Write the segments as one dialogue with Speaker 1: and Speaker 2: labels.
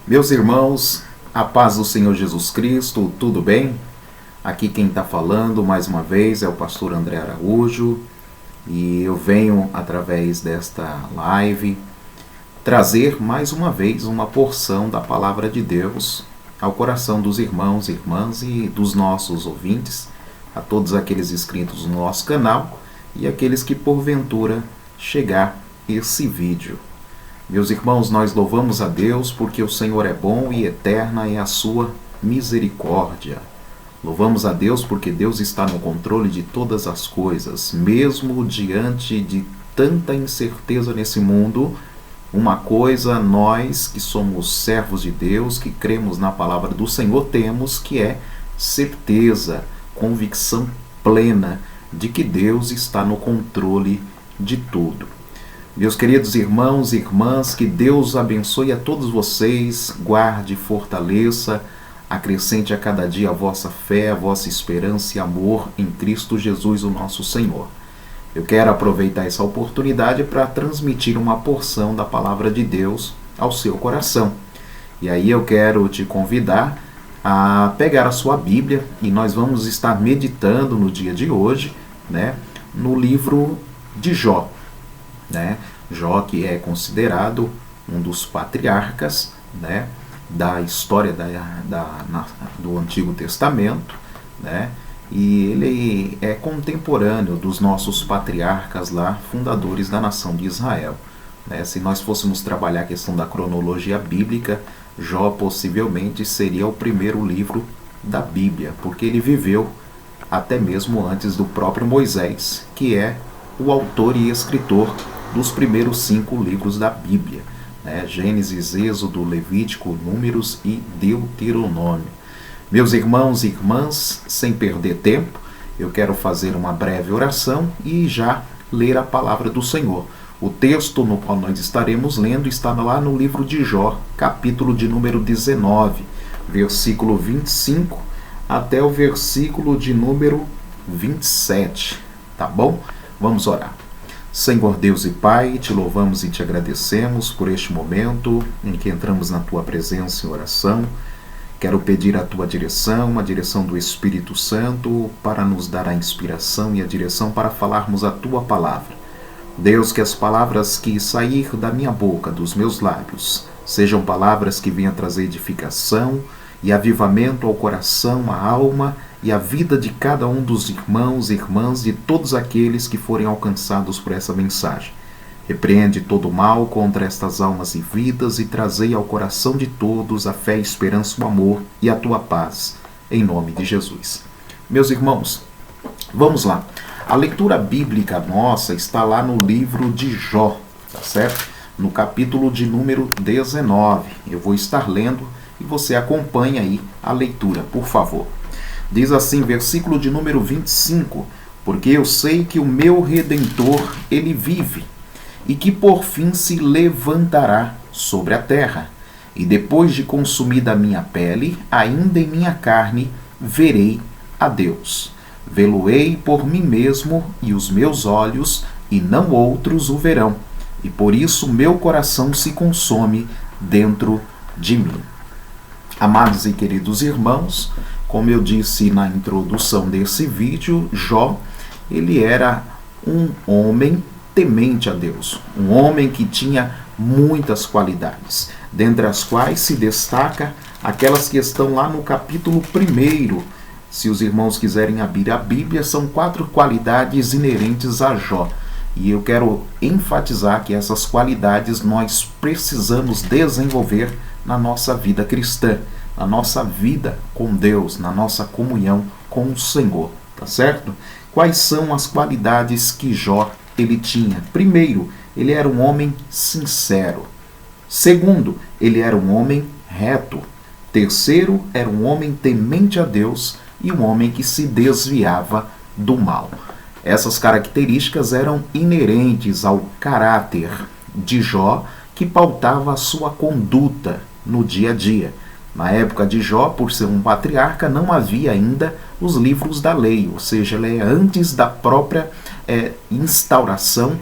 Speaker 1: Meus irmãos, a paz do Senhor Jesus Cristo, tudo bem? Aqui quem está falando mais uma vez é o pastor André Araújo e eu venho através desta live trazer mais uma vez uma porção da palavra de Deus ao coração dos irmãos, irmãs e dos nossos ouvintes, a todos aqueles inscritos no nosso canal e aqueles que porventura chegar esse vídeo. Meus irmãos, nós louvamos a Deus porque o Senhor é bom e eterna é a sua misericórdia. Louvamos a Deus porque Deus está no controle de todas as coisas, mesmo diante de tanta incerteza nesse mundo. Uma coisa nós que somos servos de Deus, que cremos na palavra do Senhor, temos, que é certeza, convicção plena de que Deus está no controle de tudo. Meus queridos irmãos e irmãs, que Deus abençoe a todos vocês, guarde, fortaleça, acrescente a cada dia a vossa fé, a vossa esperança e amor em Cristo Jesus, o nosso Senhor. Eu quero aproveitar essa oportunidade para transmitir uma porção da palavra de Deus ao seu coração. E aí eu quero te convidar a pegar a sua Bíblia e nós vamos estar meditando no dia de hoje, no livro de Jó. Jó, que é considerado um dos patriarcas da história do Antigo Testamento, e ele é contemporâneo dos nossos patriarcas lá, fundadores da nação de Israel. Se nós fôssemos trabalhar a questão da cronologia bíblica, Jó possivelmente seria o primeiro livro da Bíblia, porque ele viveu até mesmo antes do próprio Moisés, que é o autor e escritor dos primeiros 5 livros da Bíblia, Gênesis, Êxodo, Levítico, Números e Deuteronômio. Meus irmãos e irmãs, sem perder tempo, eu quero fazer uma breve oração e já ler a palavra do Senhor. O texto no qual nós estaremos lendo está lá no livro de Jó, capítulo de número 19, versículo 25 até o versículo de número 27, tá bom? Vamos orar. Senhor Deus e Pai, te louvamos e te agradecemos por este momento em que entramos na Tua presença em oração. Quero pedir a Tua direção, a direção do Espírito Santo, para nos dar a inspiração e a direção para falarmos a Tua palavra. Deus, que as palavras que sair da minha boca, dos meus lábios, sejam palavras que venham trazer edificação e avivamento ao coração, à alma e à vida de cada um dos irmãos e irmãs, de todos aqueles que forem alcançados por essa mensagem. Repreende todo o mal contra estas almas e vidas e trazei ao coração de todos a fé, a esperança, o amor e a tua paz, em nome de Jesus. Meus irmãos, vamos lá. A leitura bíblica nossa está lá no livro de Jó, tá certo? No capítulo de número 19. Eu vou estar lendo e você acompanha aí a leitura, por favor. Diz assim, versículo de número 25: porque eu sei que o meu Redentor, ele vive, e que por fim se levantará sobre a terra. E depois de consumida a minha pele, ainda em minha carne, verei a Deus. Vê-lo-ei por mim mesmo, e os meus olhos, e não outros o verão. E por isso meu coração se consome dentro de mim. Amados e queridos irmãos, como eu disse na introdução desse vídeo, Jó, ele era um homem temente a Deus, um homem que tinha muitas qualidades, dentre as quais se destaca aquelas que estão lá no capítulo 1. Se os irmãos quiserem abrir a Bíblia, são 4 qualidades inerentes a Jó. E eu quero enfatizar que essas qualidades nós precisamos desenvolver na nossa vida cristã, na nossa vida com Deus, na nossa comunhão com o Senhor, tá certo? Quais são as qualidades que Jó ele tinha? Primeiro, ele era um homem sincero. Segundo, ele era um homem reto. Terceiro, era um homem temente a Deus e um homem que se desviava do mal. Essas características eram inerentes ao caráter de Jó, que pautava a sua conduta no dia a dia. Na época de Jó, por ser um patriarca, não havia ainda os livros da lei, ou seja, ele é antes da própria instauração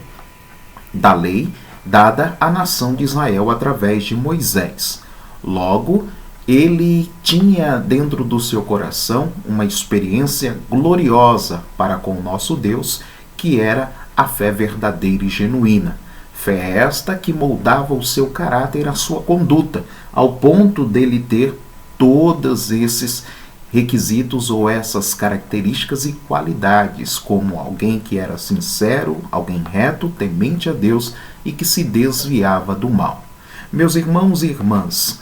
Speaker 1: da lei dada à nação de Israel através de Moisés. Logo, ele tinha dentro do seu coração uma experiência gloriosa para com o nosso Deus, que era a fé verdadeira e genuína. Fé esta que moldava o seu caráter e a sua conduta, ao ponto dele ter todos esses requisitos ou essas características e qualidades, como alguém que era sincero, alguém reto, temente a Deus e que se desviava do mal. Meus irmãos e irmãs,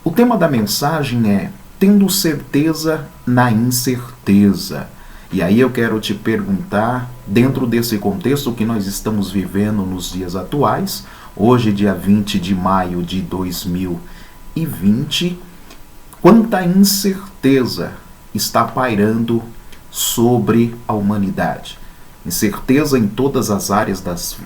Speaker 1: o tema da mensagem é tendo certeza na incerteza. E aí eu quero te perguntar, dentro desse contexto que nós estamos vivendo nos dias atuais, hoje dia 20 de maio de 2020, quanta incerteza está pairando sobre a humanidade. Incerteza em todas as áreas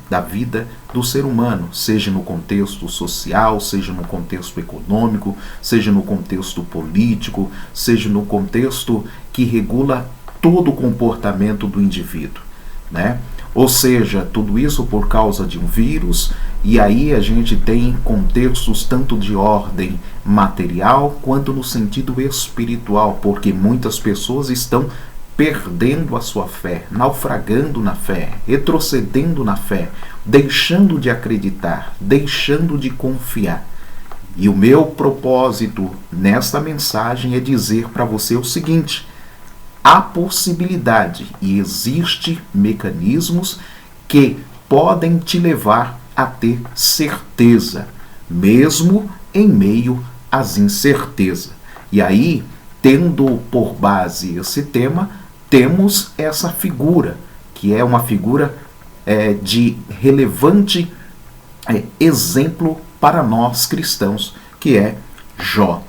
Speaker 1: da vida do ser humano, seja no contexto social, seja no contexto econômico, seja no contexto político, seja no contexto que regula todo o comportamento do indivíduo, né? Ou seja, tudo isso por causa de um vírus, e aí a gente tem contextos tanto de ordem material quanto no sentido espiritual, porque muitas pessoas estão perdendo a sua fé, naufragando na fé, retrocedendo na fé, deixando de acreditar, deixando de confiar. E o meu propósito nesta mensagem é dizer para você o seguinte: há possibilidade e existem mecanismos que podem te levar a ter certeza, mesmo em meio às incertezas. E aí, tendo por base esse tema, temos essa figura, que é uma figura de relevante exemplo para nós cristãos, que é Jó.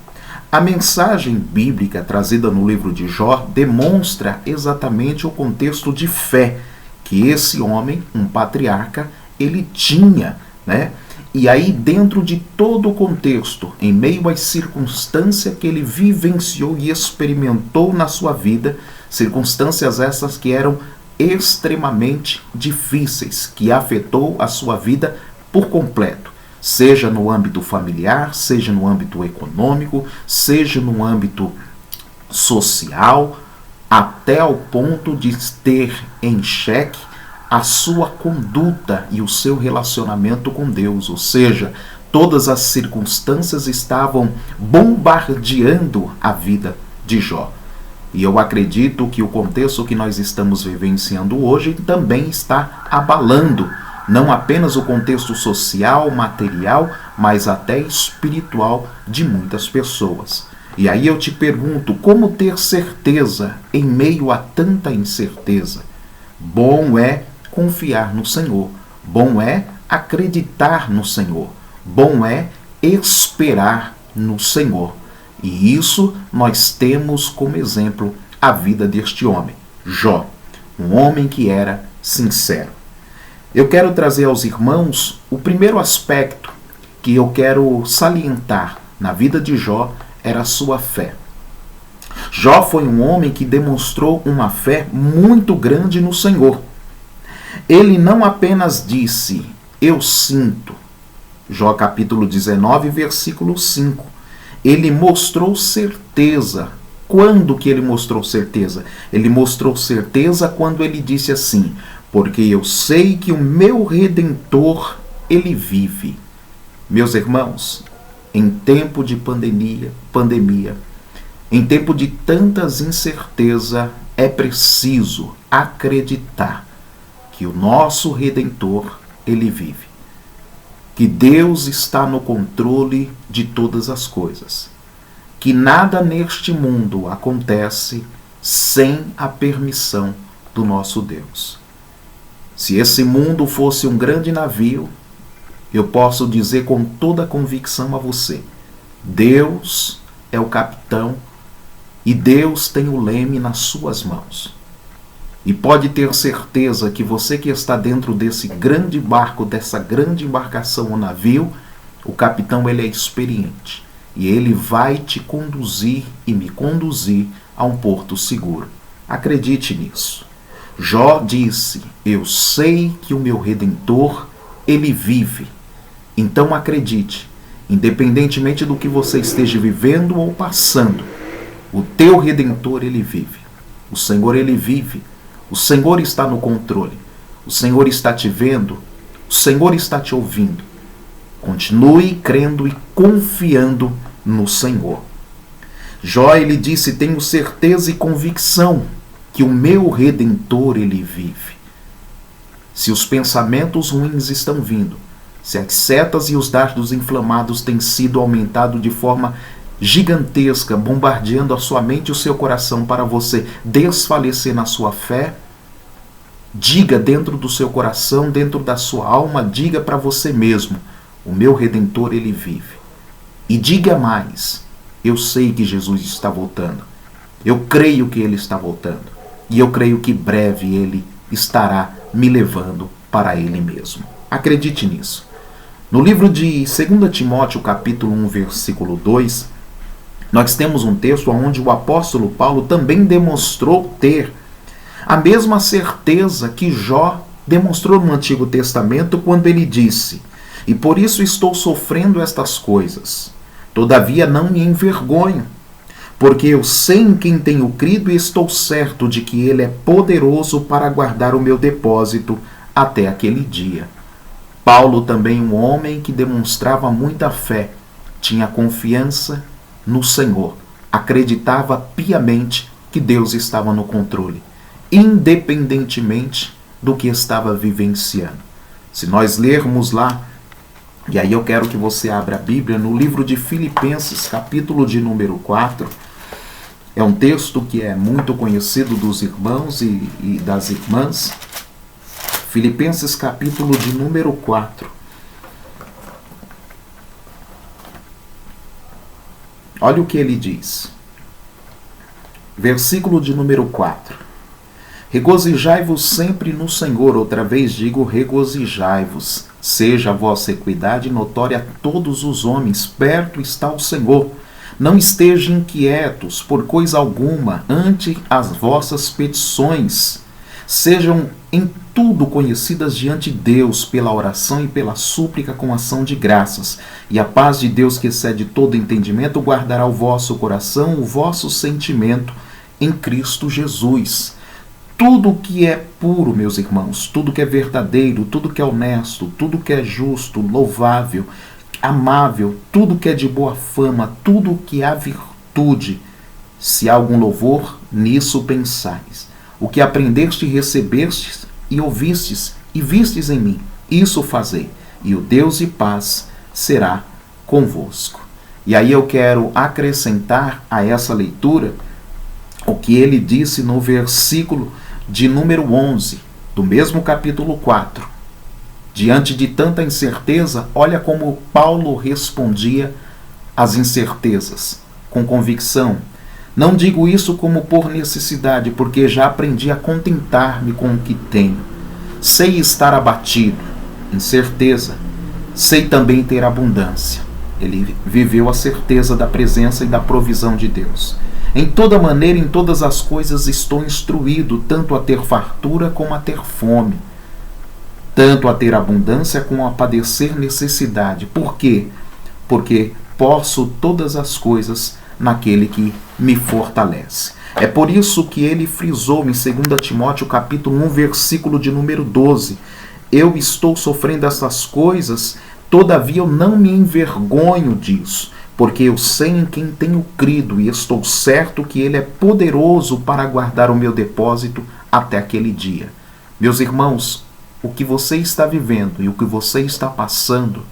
Speaker 1: A mensagem bíblica trazida no livro de Jó demonstra exatamente o contexto de fé que esse homem, um patriarca, ele tinha, né? E aí, dentro de todo o contexto, em meio às circunstâncias que ele vivenciou e experimentou na sua vida, circunstâncias essas que eram extremamente difíceis, que afetou a sua vida por completo, seja no âmbito familiar, seja no âmbito econômico, seja no âmbito social, até ao ponto de ter em xeque a sua conduta e o seu relacionamento com Deus. Ou seja, todas as circunstâncias estavam bombardeando a vida de Jó. E eu acredito que o contexto que nós estamos vivenciando hoje também está abalando não apenas o contexto social, material, mas até espiritual de muitas pessoas. E aí eu te pergunto, como ter certeza em meio a tanta incerteza? Bom é confiar no Senhor, bom é acreditar no Senhor, bom é esperar no Senhor. E isso nós temos como exemplo a vida deste homem, Jó, um homem que era sincero. Eu quero trazer aos irmãos o primeiro aspecto que eu quero salientar na vida de Jó era a sua fé. Jó foi um homem que demonstrou uma fé muito grande no Senhor. Ele não apenas disse, eu sinto, Jó capítulo 19, versículo 5. Ele mostrou certeza. Quando que ele mostrou certeza? Ele mostrou certeza quando ele disse assim, porque eu sei que o meu Redentor, ele vive. Meus irmãos, em tempo de pandemia, em tempo de tantas incertezas, é preciso acreditar que o nosso Redentor, ele vive. Que Deus está no controle de todas as coisas. Que nada neste mundo acontece sem a permissão do nosso Deus. Se esse mundo fosse um grande navio, eu posso dizer com toda a convicção a você, Deus é o capitão e Deus tem o leme nas suas mãos. E pode ter certeza que você que está dentro desse grande barco, dessa grande embarcação ou navio, o capitão ele é experiente. E ele vai te conduzir e me conduzir a um porto seguro. Acredite nisso. Jó disse, eu sei que o meu Redentor, ele vive. Então acredite. Independentemente do que você esteja vivendo ou passando, o teu Redentor, ele vive. O Senhor, ele vive. O Senhor está no controle. O Senhor está te vendo. O Senhor está te ouvindo. Continue crendo e confiando no Senhor. Jó, ele disse: tenho certeza e convicção que o meu Redentor, ele vive. Se os pensamentos ruins estão vindo, se as setas e os dardos inflamados têm sido aumentados de forma gigantesca, bombardeando a sua mente e o seu coração para você desfalecer na sua fé, diga dentro do seu coração, dentro da sua alma, diga para você mesmo: o meu Redentor, ele vive. E diga mais: eu sei que Jesus está voltando. Eu creio que ele está voltando. E eu creio que breve ele estará me levando para ele mesmo. Acredite nisso. No livro de 2 Timóteo, capítulo 1, versículo 2, nós temos um texto onde o apóstolo Paulo também demonstrou ter a mesma certeza que Jó demonstrou no Antigo Testamento quando ele disse: e por isso estou sofrendo estas coisas. Todavia não me envergonho, porque eu sei em quem tenho crido e estou certo de que ele é poderoso para guardar o meu depósito até aquele dia. Paulo, também um homem que demonstrava muita fé, tinha confiança no Senhor, acreditava piamente que Deus estava no controle, independentemente do que estava vivenciando. Se nós lermos lá, e aí eu quero que você abra a Bíblia no livro de Filipenses, capítulo de número 4, é um texto que é muito conhecido dos irmãos e das irmãs. Filipenses, capítulo de número 4. Olha o que ele diz. Versículo de número 4. Regozijai-vos sempre no Senhor. Outra vez digo, regozijai-vos. Seja a vossa equidade notória a todos os homens. Perto está o Senhor. Não estejam inquietos por coisa alguma, ante as vossas petições. Sejam em tudo conhecidas diante de Deus pela oração e pela súplica com ação de graças. E a paz de Deus, que excede todo entendimento, guardará o vosso coração, o vosso sentimento em Cristo Jesus. Tudo que é puro, meus irmãos, tudo que é verdadeiro, tudo que é honesto, tudo que é justo, louvável, amável, tudo que é de boa fama, tudo que há virtude, se há algum louvor, nisso pensais. O que aprendeste e recebestes e ouvistes e vistes em mim, isso fazei, e o Deus de paz será convosco. E aí eu quero acrescentar a essa leitura o que ele disse no versículo de número 11, do mesmo capítulo 4. Diante de tanta incerteza, olha como Paulo respondia às incertezas, com convicção. Não digo isso como por necessidade, porque já aprendi a contentar-me com o que tenho. Sei estar abatido, incerteza. Sei também ter abundância. Ele viveu a certeza da presença e da provisão de Deus. Em toda maneira, em todas as coisas, estou instruído, tanto a ter fartura como a ter fome, tanto a ter abundância como a padecer necessidade. Por quê? Porque posso todas as coisas naquele que me fortalece. É por isso que ele frisou em 2 Timóteo capítulo 1, versículo de número 12. Eu estou sofrendo essas coisas, todavia eu não me envergonho disso, porque eu sei em quem tenho crido e estou certo que ele é poderoso para guardar o meu depósito até aquele dia. Meus irmãos, o que você está vivendo e o que você está passando,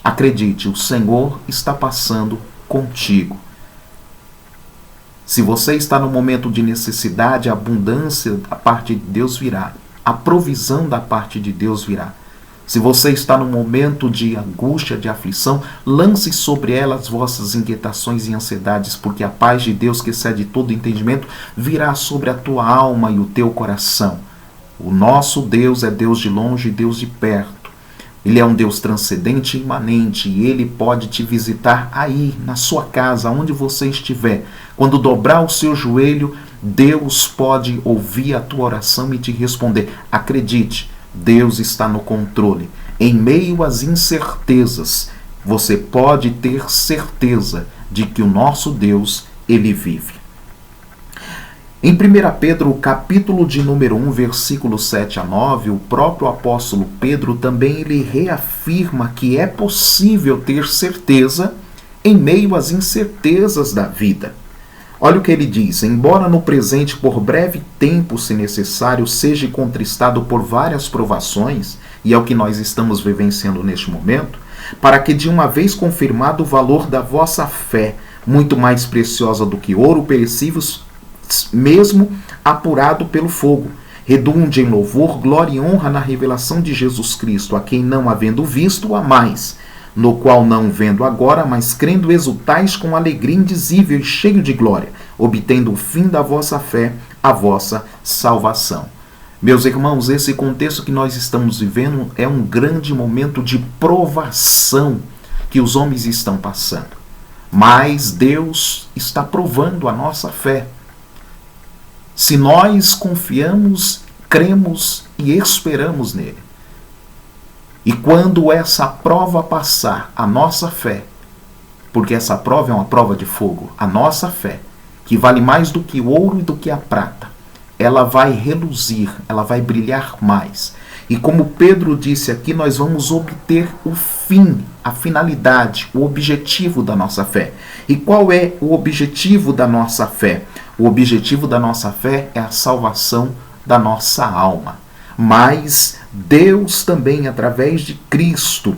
Speaker 1: acredite, o Senhor está passando contigo. Se você está no momento de necessidade, a abundância da parte de Deus virá. A provisão da parte de Deus virá. Se você está no momento de angústia, de aflição, lance sobre ela as vossas inquietações e ansiedades, porque a paz de Deus, que excede todo entendimento, virá sobre a tua alma e o teu coração. O nosso Deus é Deus de longe e Deus de perto. Ele é um Deus transcendente e imanente, e Ele pode te visitar aí, na sua casa, onde você estiver. Quando dobrar o seu joelho, Deus pode ouvir a tua oração e te responder. Acredite, Deus está no controle. Em meio às incertezas, você pode ter certeza de que o nosso Deus, ele vive. Em 1 Pedro, capítulo de número 1, versículo 7 a 9, o próprio apóstolo Pedro também ele reafirma que é possível ter certeza em meio às incertezas da vida. Olha o que ele diz: embora no presente por breve tempo, se necessário, seja contristado por várias provações, e é o que nós estamos vivenciando neste momento, para que de uma vez confirmado o valor da vossa fé, muito mais preciosa do que ouro perecível, mesmo apurado pelo fogo, redunde em louvor, glória e honra na revelação de Jesus Cristo, a quem não havendo visto, amais, no qual não vendo agora, mas crendo exultais com alegria indizível e cheio de glória, obtendo o fim da vossa fé, a vossa salvação. Meus irmãos, esse contexto que nós estamos vivendo é um grande momento de provação que os homens estão passando. Mas Deus está provando a nossa fé. Se nós confiamos, cremos e esperamos nele. E quando essa prova passar, a nossa fé, porque essa prova é uma prova de fogo, a nossa fé, que vale mais do que o ouro e do que a prata, ela vai reluzir, ela vai brilhar mais. E como Pedro disse aqui, nós vamos obter o fim, a finalidade, o objetivo da nossa fé. E qual é o objetivo da nossa fé? O objetivo da nossa fé é a salvação da nossa alma. Mas Deus também, através de Cristo,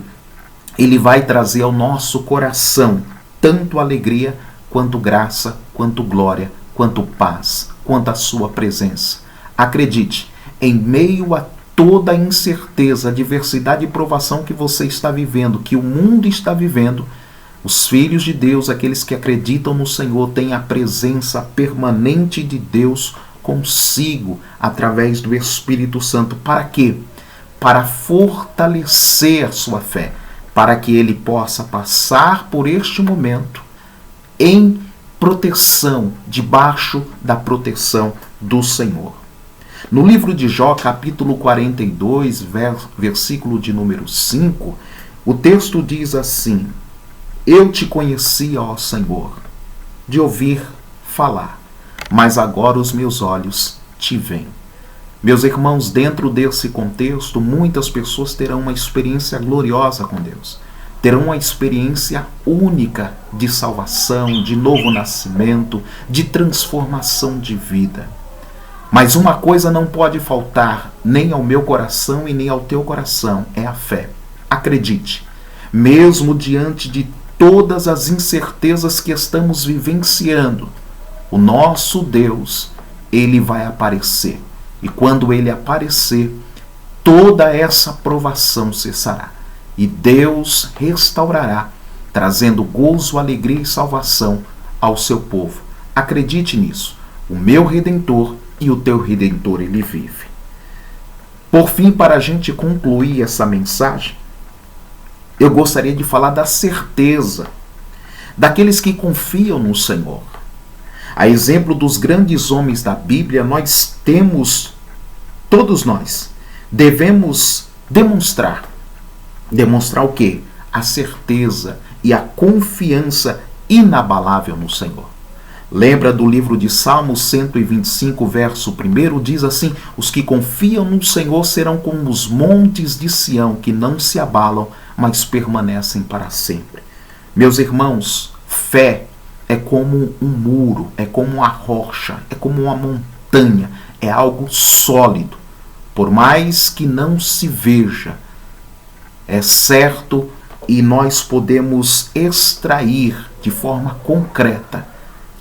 Speaker 1: ele vai trazer ao nosso coração tanto alegria, quanto graça, quanto glória, quanto paz, quanto a sua presença. Acredite, em meio a toda a incerteza, adversidade e provação que você está vivendo, que o mundo está vivendo, os filhos de Deus, aqueles que acreditam no Senhor, têm a presença permanente de Deus consigo, através do Espírito Santo. Para quê? Para fortalecer a sua fé, para que ele possa passar por este momento em proteção, debaixo da proteção do Senhor. No livro de Jó, capítulo 42, versículo de número 5, o texto diz assim: eu te conheci, ó Senhor, de ouvir falar, mas agora os meus olhos te veem. Meus irmãos, dentro desse contexto, muitas pessoas terão uma experiência gloriosa com Deus. Terão uma experiência única de salvação, de novo nascimento, de transformação de vida. Mas uma coisa não pode faltar nem ao meu coração e nem ao teu coração, é a fé. Acredite, mesmo diante de todas as incertezas que estamos vivenciando, o nosso Deus, ele vai aparecer. E quando ele aparecer, toda essa provação cessará. E Deus restaurará, trazendo gozo, alegria e salvação ao seu povo. Acredite nisso. O meu Redentor e o teu Redentor, ele vive. Por fim, para a gente concluir essa mensagem, eu gostaria de falar da certeza daqueles que confiam no Senhor. A exemplo dos grandes homens da Bíblia, nós temos, todos nós, devemos demonstrar o quê? A certeza e a confiança inabalável no Senhor. Lembra do livro de Salmos 125, verso 1, diz assim: os que confiam no Senhor serão como os montes de Sião, que não se abalam, mas permanecem para sempre. Meus irmãos, fé é como um muro, é como uma rocha, é como uma montanha, é algo sólido. Por mais que não se veja, é certo, e nós podemos extrair de forma concreta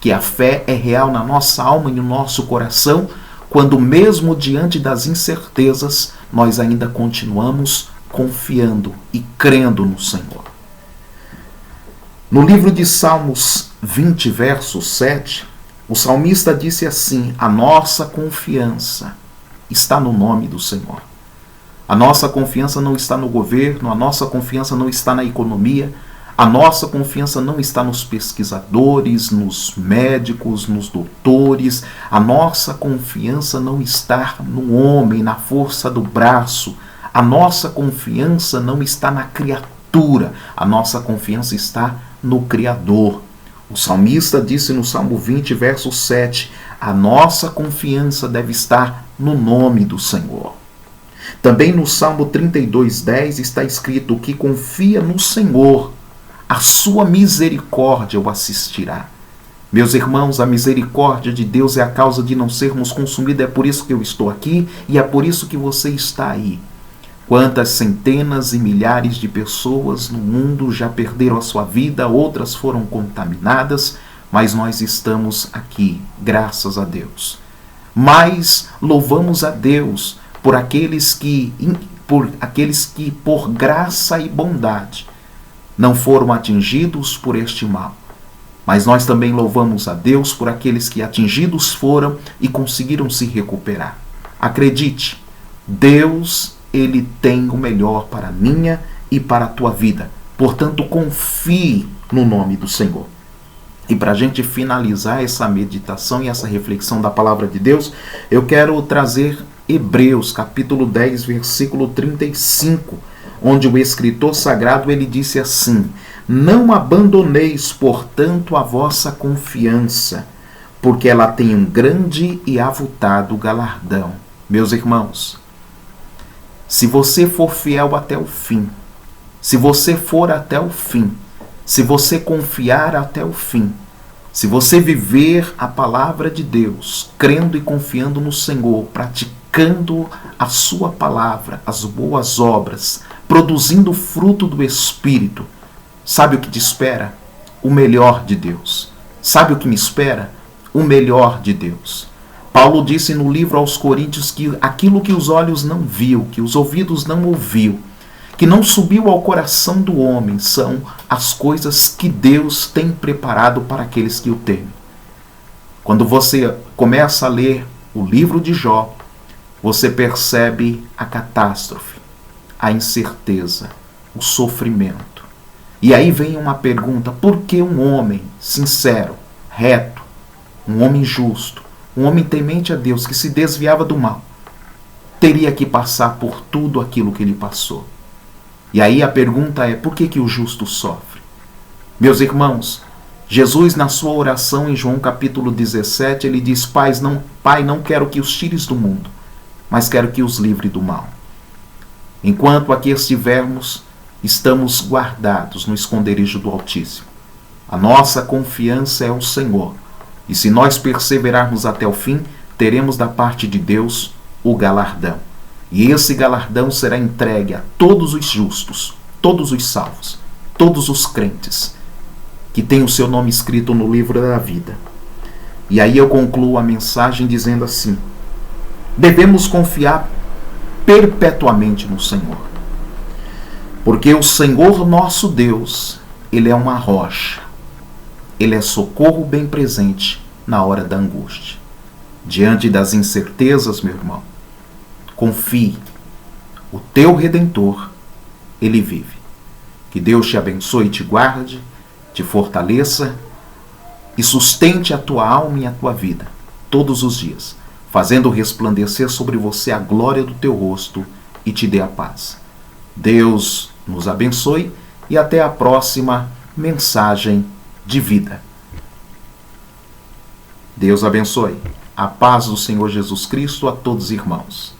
Speaker 1: que a fé é real na nossa alma e no nosso coração, quando mesmo diante das incertezas, nós ainda continuamos confiando e crendo no Senhor. No livro de Salmos 20, verso 7, o salmista disse assim: a nossa confiança está no nome do Senhor. A nossa confiança não está no governo, a nossa confiança não está na economia, a nossa confiança não está nos pesquisadores, nos médicos, nos doutores, a nossa confiança não está no homem, na força do braço, a nossa confiança não está na criatura criatura. A nossa confiança está no Criador. O salmista disse no Salmo 20, verso 7, a nossa confiança deve estar no nome do Senhor. Também no Salmo 32:10 está escrito: o que confia no Senhor, a sua misericórdia o assistirá. Meus irmãos, a misericórdia de Deus é a causa de não sermos consumidos. É por isso que eu estou aqui e é por isso que você está aí. Quantas centenas e milhares de pessoas no mundo já perderam a sua vida, outras foram contaminadas, mas nós estamos aqui, graças a Deus. Mas louvamos a Deus por aqueles que, por graça e bondade, não foram atingidos por este mal. Mas nós também louvamos a Deus por aqueles que atingidos foram e conseguiram se recuperar. Acredite, Deus, Ele tem o melhor para a minha e para a tua vida. Portanto, confie no nome do Senhor. E para a gente finalizar essa meditação e essa reflexão da palavra de Deus, eu quero trazer Hebreus, capítulo 10, versículo 35, onde o escritor sagrado ele disse assim: não abandoneis, portanto, a vossa confiança, porque ela tem um grande e avultado galardão. Meus irmãos, se você for fiel até o fim, se você for até o fim, se você confiar até o fim, se você viver a palavra de Deus, crendo e confiando no Senhor, praticando a sua palavra, as boas obras, produzindo o fruto do Espírito, sabe o que te espera? O melhor de Deus. Sabe o que me espera? O melhor de Deus. Paulo disse no livro aos Coríntios que aquilo que os olhos não viu, que os ouvidos não ouviu, que não subiu ao coração do homem, são as coisas que Deus tem preparado para aqueles que o temem. Quando você começa a ler o livro de Jó, você percebe a catástrofe, a incerteza, o sofrimento. E aí vem uma pergunta: por que um homem sincero, reto, um homem justo, um homem temente a Deus, que se desviava do mal, teria que passar por tudo aquilo que ele passou? E aí a pergunta é: por que o justo sofre? Meus irmãos, Jesus na sua oração em João capítulo 17, ele diz: Pai, não quero que os tires do mundo, mas quero que os livre do mal. Enquanto aqui estivermos, estamos guardados no esconderijo do Altíssimo. A nossa confiança é o Senhor. E se nós perseverarmos até o fim, teremos da parte de Deus o galardão. E esse galardão será entregue a todos os justos, todos os salvos, todos os crentes, que têm o seu nome escrito no livro da vida. E aí eu concluo a mensagem dizendo assim: devemos confiar perpetuamente no Senhor. Porque o Senhor nosso Deus, Ele é uma rocha. Ele é socorro bem presente na hora da angústia. Diante das incertezas, meu irmão, confie. O teu Redentor, Ele vive. Que Deus te abençoe e te guarde, te fortaleça e sustente a tua alma e a tua vida todos os dias, fazendo resplandecer sobre você a glória do teu rosto e te dê a paz. Deus nos abençoe e até a próxima mensagem de vida. Deus abençoe. A paz do Senhor Jesus Cristo a todos os irmãos.